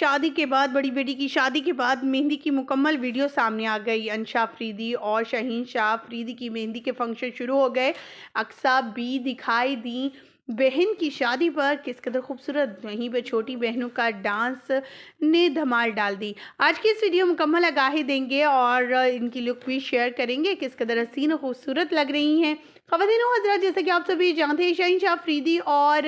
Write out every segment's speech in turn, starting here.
शादी के बाद, बड़ी बेटी की शादी के बाद मेहंदी की मुकम्मल वीडियो सामने आ गई। अंशा अफरीदी और शाहीन शाह अफरीदी की मेहंदी के फंक्शन शुरू हो गए। अक्सा भी दिखाई दी बहन की शादी पर, किस कदर खूबसूरत, वहीं पर छोटी बहनों का डांस ने धमाल डाल दी। आज की इस वीडियो मुकम्मल आगाही देंगे और इनकी लुक भी शेयर करेंगे, किस कदर हसीन और खूबसूरत लग रही हैं। ख़वातीन व हज़रात, जैसा कि आप सभी जानते हैं, शाहीन शाह अफरीदी और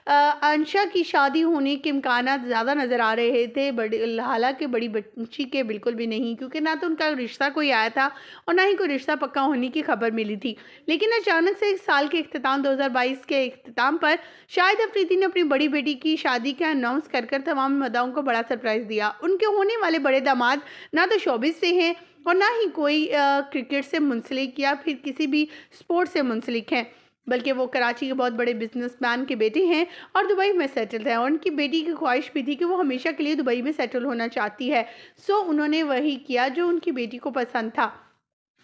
अंशा की शादी होने के इम्कानात ज़्यादा नज़र आ रहे थे, बड़ी हालांकि बड़ी बच्ची के बिल्कुल भी नहीं, क्योंकि ना तो उनका रिश्ता कोई आया था और ना ही कोई रिश्ता पक्का होने की खबर मिली थी। लेकिन अचानक से इस साल के इख्तिताम 2022 के इख्तिताम पर शाहिद अफरीदी ने अपनी बड़ी बेटी की शादी का अनाउंस कर तमाम मदाओं को बड़ा सरप्राइज़ दिया। उनके होने वाले बड़े दामाद ना तो शोबिस से हैं और ना ही कोई क्रिकेट से मुंसलिक या फिर किसी भी स्पोर्ट्स से मुंसलिक हैं, बल्कि वो कराची के बहुत बड़े बिजनेसमैन के बेटे हैं और दुबई में सेटल हैं। और उनकी बेटी की ख्वाहिश भी थी कि वो हमेशा के लिए दुबई में सेटल होना चाहती है। सो उन्होंने वही किया जो उनकी बेटी को पसंद था।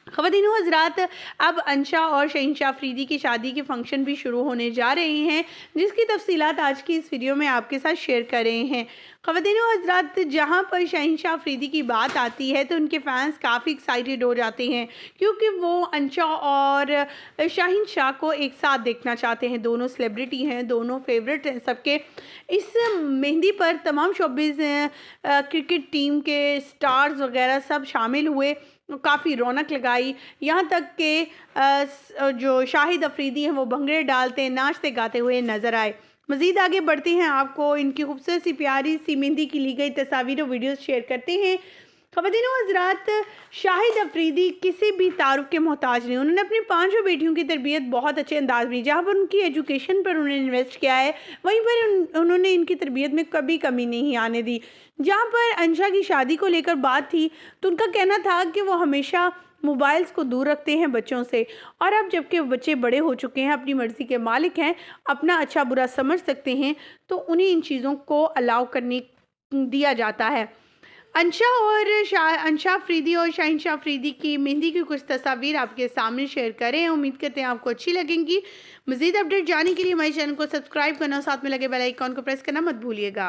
ख़वातीन व हज़रात, अब अंशा और शाहीन शाह अफरीदी की शादी के फंक्शन भी शुरू होने जा रहे हैं, जिसकी तफसीलात आज की इस वीडियो में आपके साथ शेयर कर रहे हैं। ख़वातीन व हज़रात, जहाँ पर शाहीन शाह अफरीदी की बात आती है तो उनके फ़ैंस काफ़ी एक्साइटेड हो जाते हैं, क्योंकि वो अंशा और शाहीन शाह को एक साथ देखना चाहते हैं। दोनों सेलिब्रिटी हैं, दोनों फेवरेट हैं सबके। इस मेहंदी पर तमाम शोबिज़ क्रिकेट टीम के स्टार्स वगैरह सब शामिल हुए, काफ़ी रौनक लगाई। यहाँ तक कि जो शाहिद अफरीदी हैं वो भंगड़े डालते, नाचते गाते हुए नज़र आए। मज़ीद आगे बढ़ते हैं, आपको इनकी खूबसूरत सी प्यारी सी मेहंदी की ली गई तस्वीर और वीडियोस शेयर करते हैं। ख़वातीन व हज़रात, शाहिद अफरीदी किसी भी तारुफ के मोहताज नहीं। उन्होंने अपनी 5 बेटियों की तरबियत बहुत अच्छे अंदाज में, जहाँ पर उनकी एजुकेशन पर उन्होंने इन्वेस्ट किया है, वहीं पर उन्होंने इनकी तरबियत में कभी कमी नहीं आने दी। जहाँ पर अंशा की शादी को लेकर बात थी तो उनका कहना था कि वो हमेशा मोबाइल्स को दूर रखते हैं बच्चों से, और अब जबकि बच्चे बड़े हो चुके हैं, अपनी मर्ज़ी के मालिक हैं, अपना अच्छा बुरा समझ सकते हैं, तो उन्हें इन चीज़ों को अलाउ करने दिया जाता है। अंशा अफरीदी और शाहीन शाह अफरीदी की मेहंदी की कुछ तस्वीर आपके सामने शेयर करें। उम्मीद करते हैं आपको अच्छी लगेंगी। मज़ीद अपडेट जानने के लिए हमारे चैनल को सब्सक्राइब करना और साथ में लगे बेल आइकॉन को प्रेस करना मत भूलिएगा।